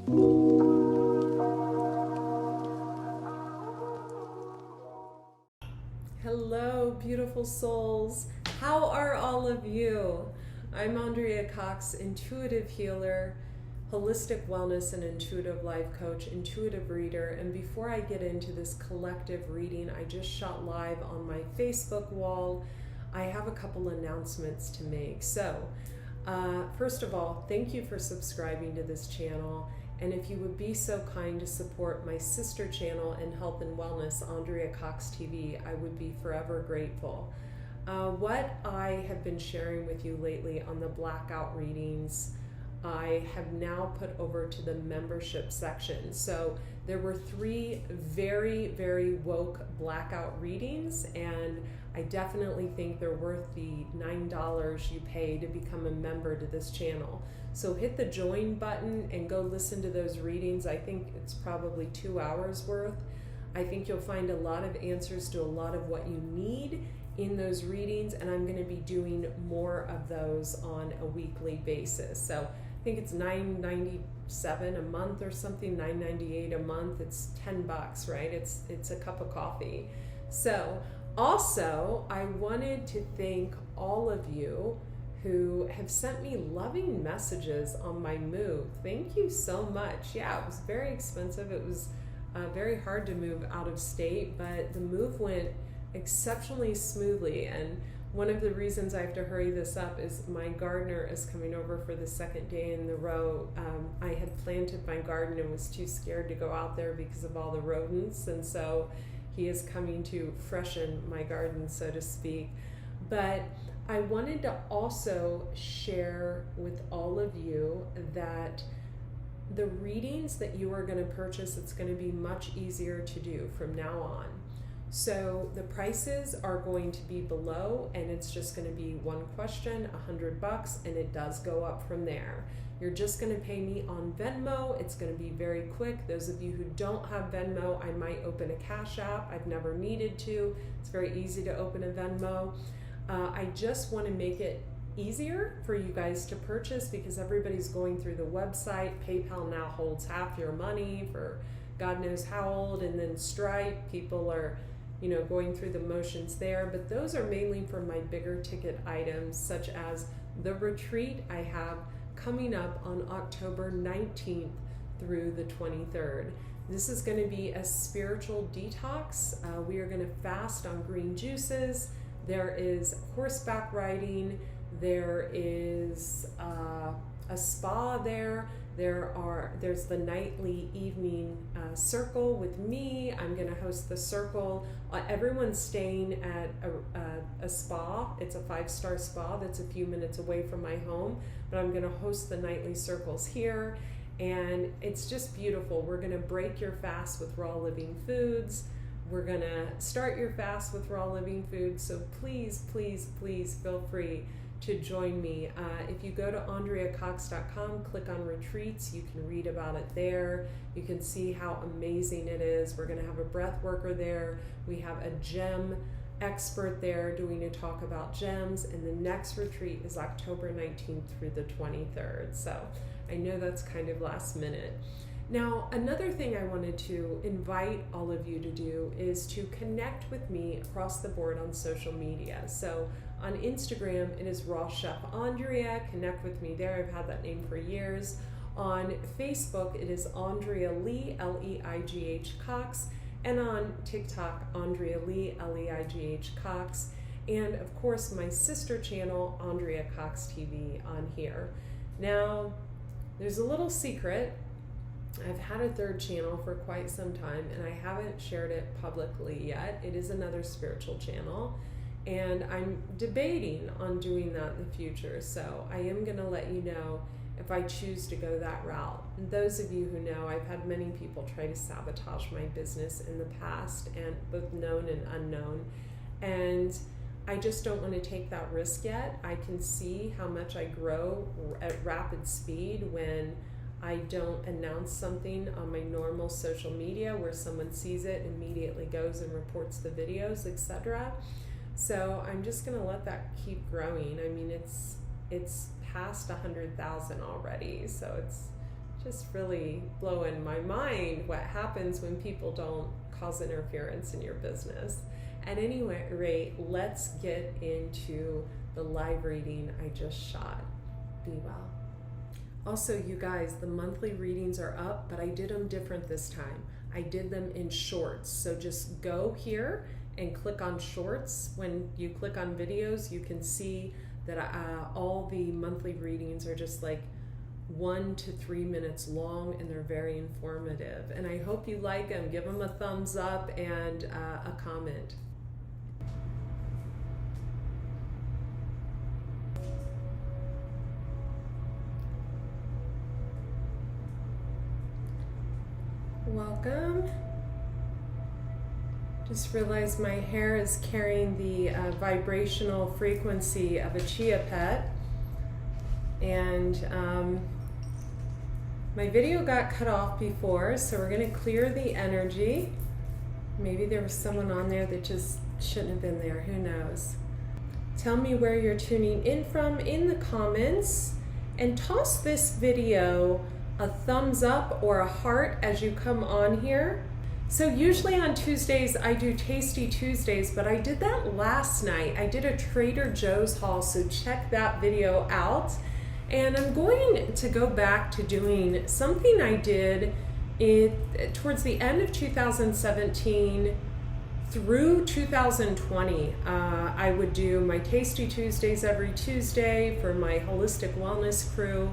Hello, beautiful souls. How are all of you? I'm Andrea Cox, intuitive healer, holistic wellness and intuitive life coach, intuitive reader. And before I get into this collective reading, I just shot live on my Facebook wall. I have a couple announcements to make. So, first of all, thank you for subscribing to this channel. And if you would be so kind to support my sister channel in health and wellness, Andrea Cox TV, I would be forever grateful. What I have been sharing with you lately on the blackout readings, I have now put over to the membership section. So there were 3 very, very woke blackout readings, and I definitely think they're worth the $9 you pay to become a member to this channel. So hit the join button and go listen to those readings. I think it's probably 2 hours worth. I think you'll find a lot of answers to a lot of what you need in those readings, and I'm going to be doing more of those on a weekly basis. So I think it's $9.97 a month or something, $9.98 a month. It's $10, right? It's a cup of coffee. So also, I wanted to thank all of you who have sent me loving messages on my move. Thank you so much. Yeah, it was very expensive. It was very hard to move out of state, but the move went exceptionally smoothly. And one of the reasons I have to hurry this up is my gardener is coming over for the 2nd day in a row. I had planted my garden and was too scared to go out there because of all the rodents, and so he is coming to freshen my garden, so to speak. But I wanted to also share with all of you that the readings that you are going to purchase, it's going to be much easier to do from now on. So the prices are going to be below, and it's just going to be one question, $100, and it does go up from there. You're just going to pay me on Venmo. It's going to be very quick. Those of you who don't have Venmo, I might open a Cash App. I've never needed to. It's very easy to open a Venmo. I just want to make it easier for you guys to purchase because everybody's going through the website. PayPal now holds half your money for God knows how old, and then Stripe, people are going through the motions there. But those are mainly for my bigger ticket items, such as the retreat I have coming up on October 19th through the 23rd. This is going to be a spiritual detox. We are going to fast on green juices. There is horseback riding. There is a spa there. There's the nightly evening circle with me. I'm going to host the circle. Everyone's staying at a spa. It's a 5-star spa that's a few minutes away from my home, but I'm going to host the nightly circles here, and it's just beautiful. We're going to break your fast with raw living foods. We're going to start your fast with raw living foods. So please, please, please feel free to join me. If you go to AndreaCox.com, click on retreats, you can read about it there. You can see how amazing it is. We're going to have a breath worker there. We have a gem expert there doing a talk about gems, and the next retreat is October 19th through the 23rd. So I know that's kind of last minute. Now, another thing I wanted to invite all of you to do is to connect with me across the board on social media. So on Instagram, it is Raw Chef Andrea. Connect with me there. I've had that name for years. On Facebook, it is Andrea Lee, Leigh Cox. And on TikTok, Andrea Lee, Leigh Cox. And of course, my sister channel, Andrea Cox TV, on here. Now, there's a little secret. I've had a 3rd channel for quite some time, and I haven't shared it publicly yet. It is another spiritual channel, and I'm debating on doing that in the future. So I am going to let you know if I choose to go that route. And those of you who know, I've had many people try to sabotage my business in the past, and both known and unknown. And I just don't want to take that risk yet. I can see how much I grow at rapid speed when I don't announce something on my normal social media where someone sees it, immediately goes and reports the videos, etc. So I'm just going to let that keep growing. I mean, it's past 100,000 already, so it's just really blowing my mind what happens when people don't cause interference in your business. At any rate, let's get into the live reading I just shot. Be well. Also, you guys, the monthly readings are up, but I did them different this time. I did them in shorts. So just go here and click on shorts. When you click on videos, you can see that all the monthly readings are just like 1 to 3 minutes long, and they're very informative. And I hope you like them. Give them a thumbs up and a comment. Welcome. Just realized my hair is carrying the vibrational frequency of a Chia Pet, and my video got cut off before, so we're going to clear the energy. Maybe there was someone on there that just shouldn't have been there. Who knows? Tell me where you're tuning in from in the comments, and toss this video a thumbs up or a heart as you come on here. So usually on Tuesdays I do Tasty Tuesdays, but I did that last night. I did a Trader Joe's haul, so check that video out. And I'm going to go back to doing something I did towards the end of 2017 through 2020. I would do my Tasty Tuesdays every Tuesday for my holistic wellness crew,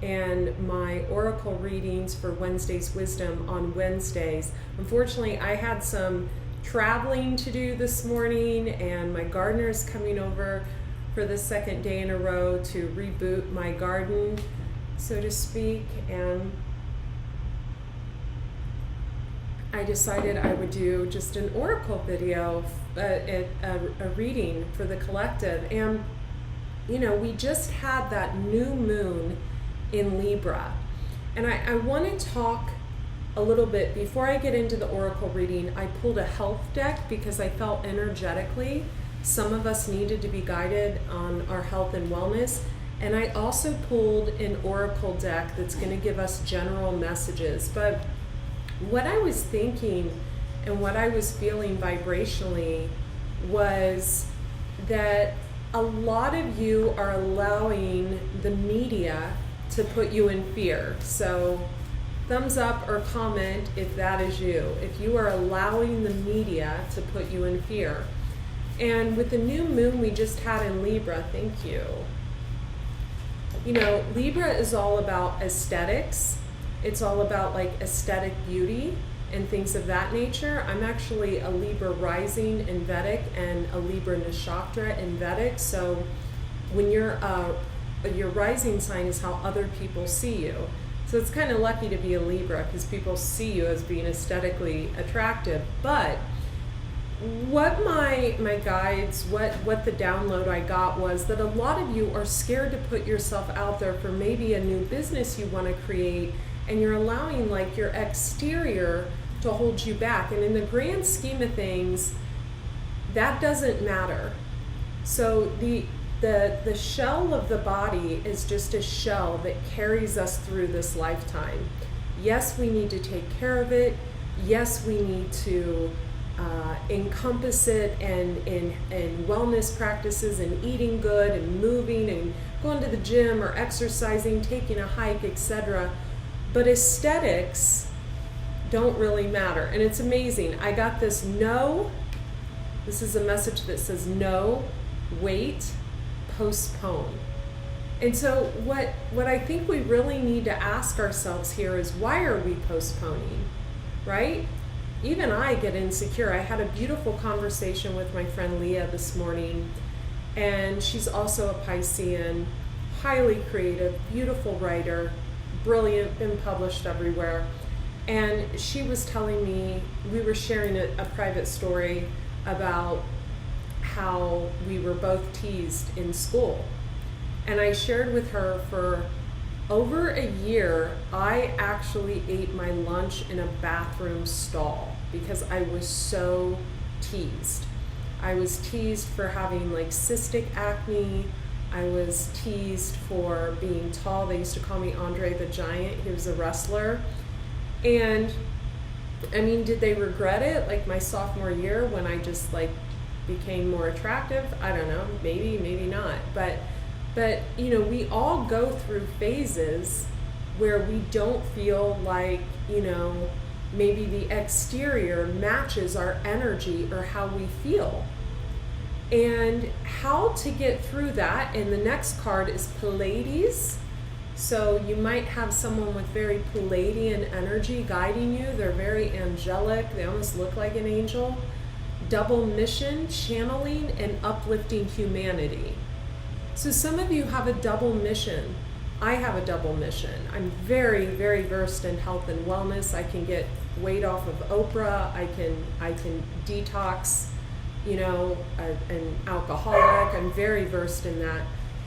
and my oracle readings for Wednesday's Wisdom on Wednesdays. Unfortunately, I had some traveling to do this morning, and my gardener's coming over for the second day in a row to reboot my garden, so to speak, and I decided I would do just an oracle video, a reading for the collective. And you know, we just had that new moon in Libra, and I want to talk a little bit before I get into the oracle reading. I pulled a health deck because I felt energetically some of us needed to be guided on our health and wellness, and I also pulled an oracle deck that's going to give us general messages. But what I was thinking and what I was feeling vibrationally was that a lot of you are allowing the media to put you in fear. So thumbs up or comment if that is you, if you are allowing the media to put you in fear. And with the new moon we just had in Libra, thank you. You know, Libra is all about aesthetics. It's all about like aesthetic beauty and things of that nature. I'm actually a Libra rising in Vedic and a Libra Nakshatra in Vedic. So when your rising sign is how other people see you. So it's kind of lucky to be a Libra because people see you as being aesthetically attractive. But what my guides, what the download I got was that a lot of you are scared to put yourself out there for maybe a new business you want to create, and you're allowing like your exterior to hold you back. And in the grand scheme of things, that doesn't matter. So the shell of the body is just a shell that carries us through this lifetime. Yes, we need to take care of it. Yes, we need to encompass it in wellness practices and eating good and moving and going to the gym or exercising, taking a hike, etc. But aesthetics don't really matter. And it's amazing. I got this this is a message that says no, wait, postpone. And so what I think we really need to ask ourselves here is, why are we postponing, right? Even I get insecure. I had a beautiful conversation with my friend Leah this morning, and she's also a Piscean, highly creative, beautiful writer, brilliant, been published everywhere. And she was telling me, we were sharing a private story about how we were both teased in school. And I shared with her for over a year, I actually ate my lunch in a bathroom stall because I was so teased. I was teased for having like cystic acne, I was teased for being tall. They used to call me Andre the Giant. He was a wrestler. And I mean, did they regret it like my sophomore year when I just like became more attractive? I don't know, maybe not. But you know, we all go through phases where we don't feel like, you know, maybe the exterior matches our energy or how we feel. And how to get through that, and the next card is Pilates. So you might have someone with very Palladian energy guiding you. They're very angelic. They almost look like an angel. Double mission, channeling, and uplifting humanity. So some of you have a double mission. I have a double mission. I'm very, very versed in health and wellness. I can get weight off of Oprah. I can detox, you know, an alcoholic. I'm very versed in that.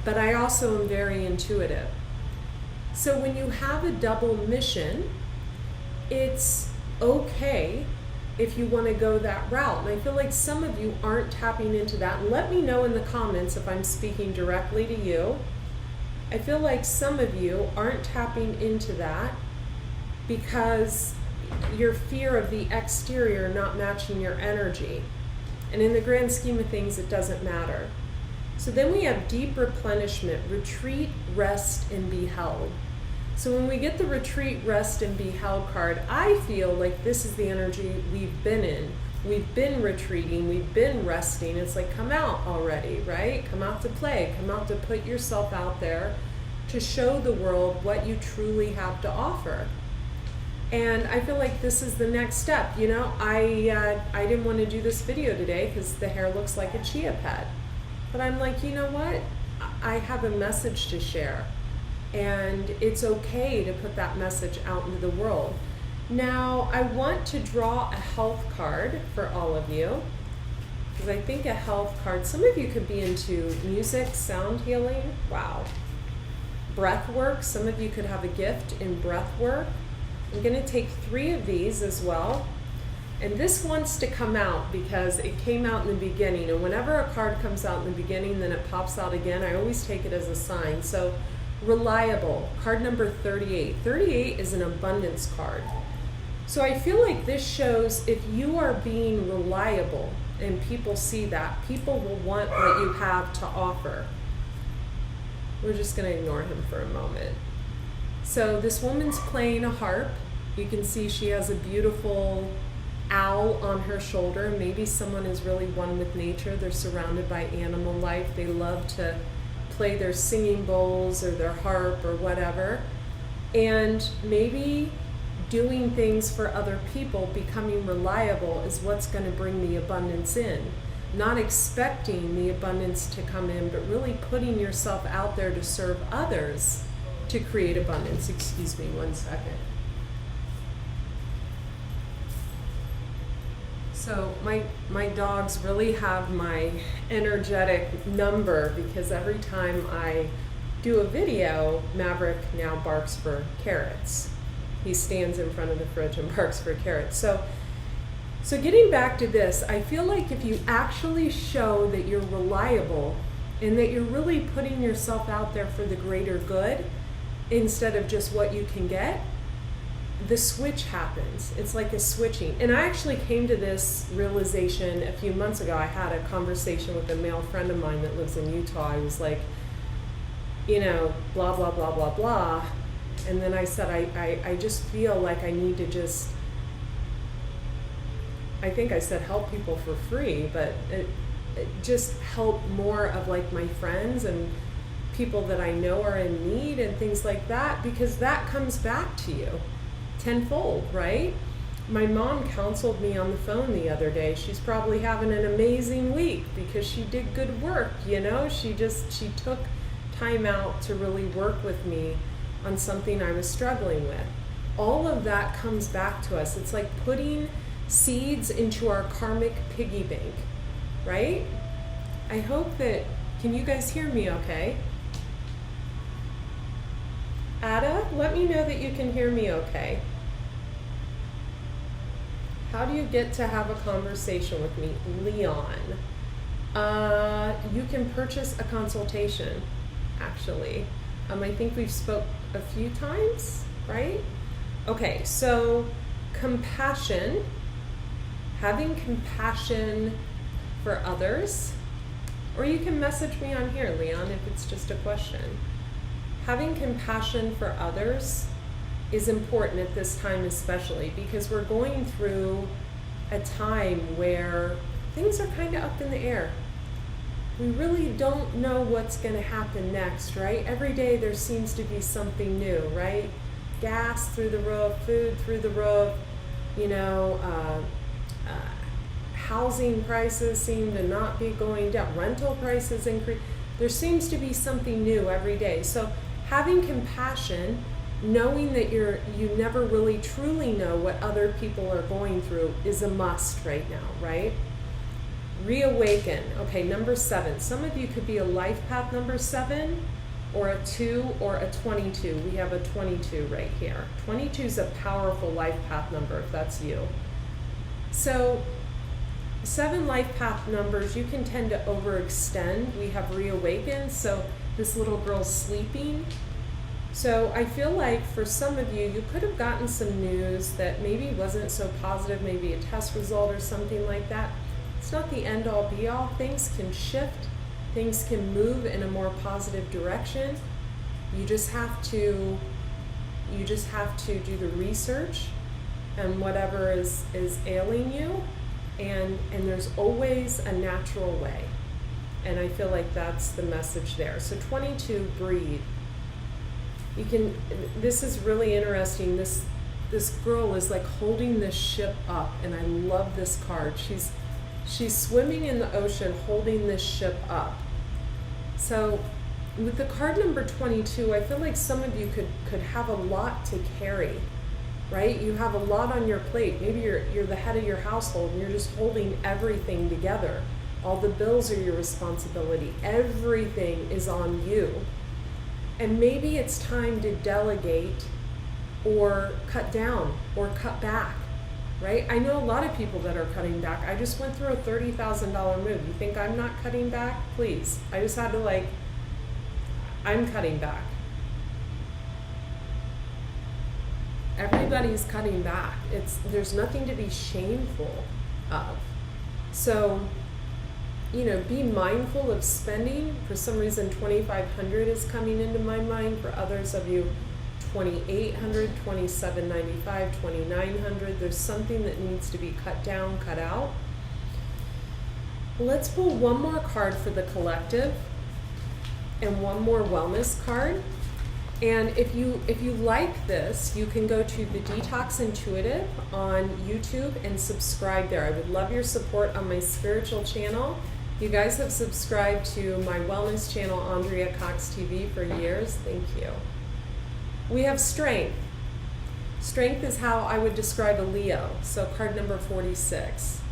But I also am very intuitive. So when you have a double mission, it's okay if you want to go that route. And I feel like some of you aren't tapping into that. And let me know in the comments if I'm speaking directly to you. I feel like some of you aren't tapping into that because your fear of the exterior not matching your energy. And in the grand scheme of things, it doesn't matter. So then we have deep replenishment, retreat, rest, and be held. So when we get the retreat, rest, and be held card, I feel like this is the energy we've been in. We've been retreating, we've been resting. It's like, come out already, right? Come out to play, come out to put yourself out there to show the world what you truly have to offer. And I feel like this is the next step. You know, I didn't want to do this video today because the hair looks like a Chia Pet. But I'm like, you know what? I have a message to share. And it's okay to put that message out into the world. Now, I want to draw a health card for all of you. Because I think a health card, some of you could be into music, sound healing. Wow. Breath work. Some of you could have a gift in breath work. I'm going to take 3 of these as well. And this wants to come out because it came out in the beginning. And whenever a card comes out in the beginning, then it pops out again, I always take it as a sign. So, reliable, card number 38. 38 is an abundance card. So I feel like this shows if you are being reliable and people see that, people will want what you have to offer. We're just going to ignore him for a moment. So this woman's playing a harp. You can see she has a beautiful owl on her shoulder. Maybe someone is really one with nature. They're surrounded by animal life. They love to play their singing bowls or their harp or whatever. And maybe doing things for other people, becoming reliable is what's going to bring the abundance in. Not expecting the abundance to come in, but really putting yourself out there to serve others to create abundance. Excuse me 1 second. So my dogs really have my energetic number because every time I do a video, Maverick now barks for carrots. He stands in front of the fridge and barks for carrots. So getting back to this, I feel like if you actually show that you're reliable and that you're really putting yourself out there for the greater good instead of just what you can get, the switch happens. It's like a switching. And I actually came to this realization a few months ago. I had a conversation with a male friend of mine that lives in Utah. I was like, you know, blah, blah, blah, blah, blah. And then I said, I just feel like I need to just, I think I said help people for free, but it just help more of like my friends and people that I know are in need and things like that, because that comes back to you tenfold, right? My mom counseled me on the phone the other day. She's probably having an amazing week because she did good work, you know? She took time out to really work with me on something I was struggling with. All of that comes back to us. It's like putting seeds into our karmic piggy bank, right? I hope that, can you guys hear me okay? Ada, let me know that you can hear me okay. How do you get to have a conversation with me? Leon. You can purchase a consultation, actually. I think we've spoke a few times, right? Okay, so compassion, having compassion for others, or you can message me on here, Leon, if it's just a question. Having compassion for others is important at this time, especially because we're going through a time where things are kind of up in the air. We really don't know what's going to happen next, right? Every day there seems to be something new, right? Gas through the roof, food through the roof, housing prices seem to not be going down, rental prices increase. There seems to be something new every day. So having compassion, knowing that you never really truly know what other people are going through is a must right now, right? Reawaken. Okay, number 7. Some of you could be a life path number 7, or a 2, or a 22. We have a 22 right here. 22 is a powerful life path number if that's you. So 7 life path numbers, you can tend to overextend. We have reawaken, so this little girl's sleeping. So I feel like for some of you, you could have gotten some news that maybe wasn't so positive, maybe a test result or something like that. It's not the end all be all. Things can shift, things can move in a more positive direction. You just have to do the research and whatever is ailing you, and there's always a natural way. And I feel like that's the message there. So 22, breathe. You can, this is really interesting. This girl is like holding this ship up, and I love this card. She's swimming in the ocean holding this ship up. So with the card number 22, I feel like some of you could have a lot to carry, right? You have a lot on your plate. Maybe you're the head of your household and you're just holding everything together. All the bills are your responsibility. Everything is on you. And maybe it's time to delegate or cut down or cut back, right? I know a lot of people that are cutting back. I just went through a $30,000 move. You think I'm not cutting back? Please. I just had to I'm cutting back. Everybody's cutting back. There's nothing to be shameful of. So, be mindful of spending. For some reason, $2,500 is coming into my mind. For others of you, $2,800, $2,795, $2,900. There's something that needs to be cut down, cut out. Let's pull one more card for the collective and one more wellness card. And if you like this, you can go to the Detox Intuitive on YouTube and subscribe there. I would love your support on my spiritual channel. You guys have subscribed to my wellness channel, Andrea Cox TV, for years. Thank you. We have strength. Strength is how I would describe a Leo. So card number 46.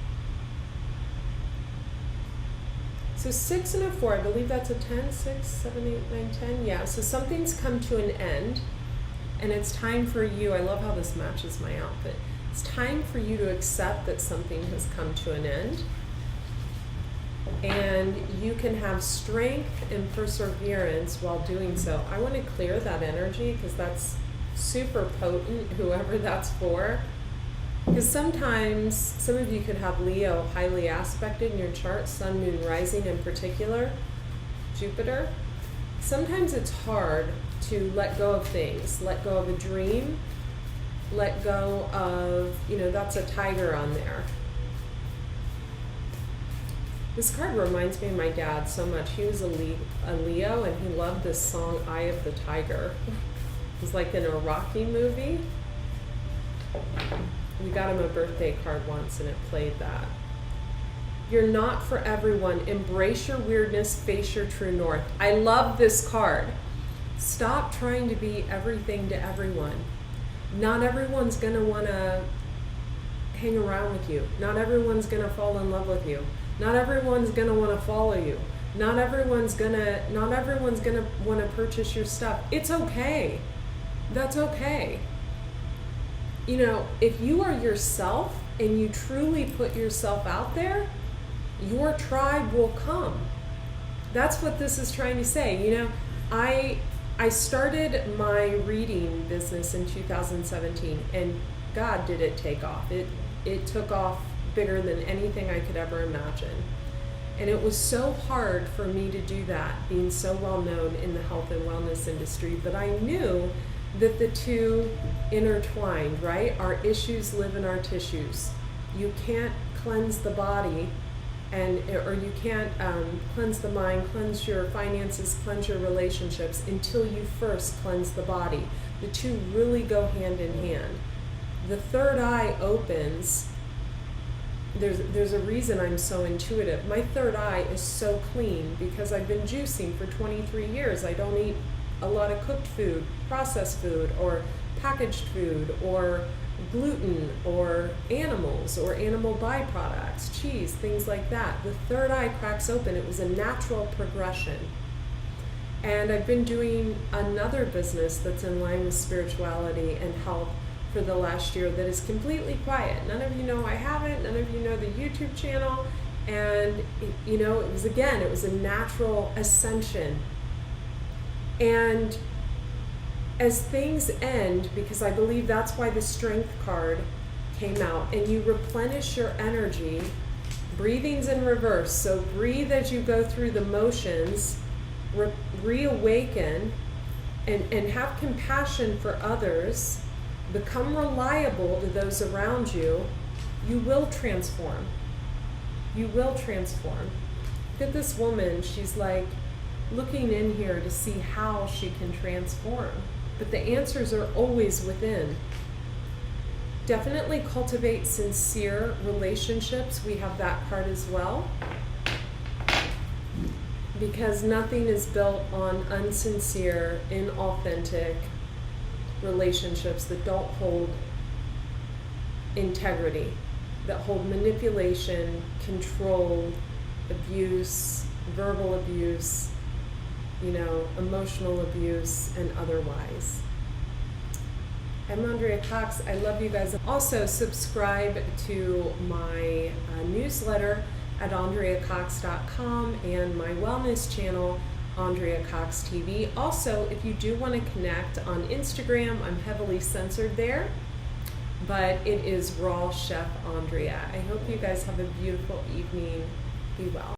So 6 and a 4, I believe that's a 10, 6, 7, 8, 9, 10. Yeah, so something's come to an end, and it's time for you. I love how this matches my outfit. It's time for you to accept that something has come to an end. And you can have strength and perseverance while doing so. I want to clear that energy because that's super potent, whoever that's for. Because sometimes, some of you could have Leo highly aspected in your chart, Sun, Moon, Rising in particular, Jupiter. Sometimes it's hard to let go of things, let go of a dream, let go of, that's a tiger on there. This card reminds me of my dad so much. He was a Leo, and he loved this song, Eye of the Tiger. It was like in a Rocky movie. We got him a birthday card once, and it played that. You're not for everyone. Embrace your weirdness, face your true north. I love this card. Stop trying to be everything to everyone. Not everyone's going to want to hang around with you. Not everyone's going to fall in love with you. Not everyone's going to want to follow you. Not everyone's going to want to purchase your stuff. It's okay. That's okay. If you are yourself and you truly put yourself out there, your tribe will come. That's what this is trying to say. You know, I started my reading business in 2017, and God, did it take off. It took off bigger than anything I could ever imagine. And it was so hard for me to do that, being so well known in the health and wellness industry, but I knew that the two intertwined, right? Our issues live in our tissues. You can't cleanse the body or you can't cleanse the mind, cleanse your finances, cleanse your relationships until you first cleanse the body. The two really go hand in hand. The third eye opens. There's a reason I'm so intuitive. My third eye is so clean because I've been juicing for 23 years. I don't eat a lot of cooked food, processed food, or packaged food, or gluten, or animal byproducts, cheese, things like that. The third eye cracks open. It was a natural progression. And I've been doing another business that's in line with spirituality and health for the last year that is completely quiet. None of you know I have it. None of you know the YouTube channel. And, it was a natural ascension. And as things end, because I believe that's why the strength card came out, and you replenish your energy, breathing's in reverse. So breathe as you go through the motions, reawaken, and have compassion for others. Become reliable to those around you. You will transform. You will transform. Look at this woman. She's like looking in here to see how she can transform. But the answers are always within. Definitely cultivate sincere relationships. We have that card as well. Because nothing is built on unsincere, inauthentic relationships that don't hold integrity, that hold manipulation, control, abuse, verbal abuse, emotional abuse, and otherwise. I'm Andrea Cox. I love you guys. Also, subscribe to my newsletter at AndreaCox.com and my wellness channel, Andrea Cox TV. Also, if you do want to connect on Instagram, I'm heavily censored there, but it is Raw Chef Andrea. I hope you guys have a beautiful evening. Be well.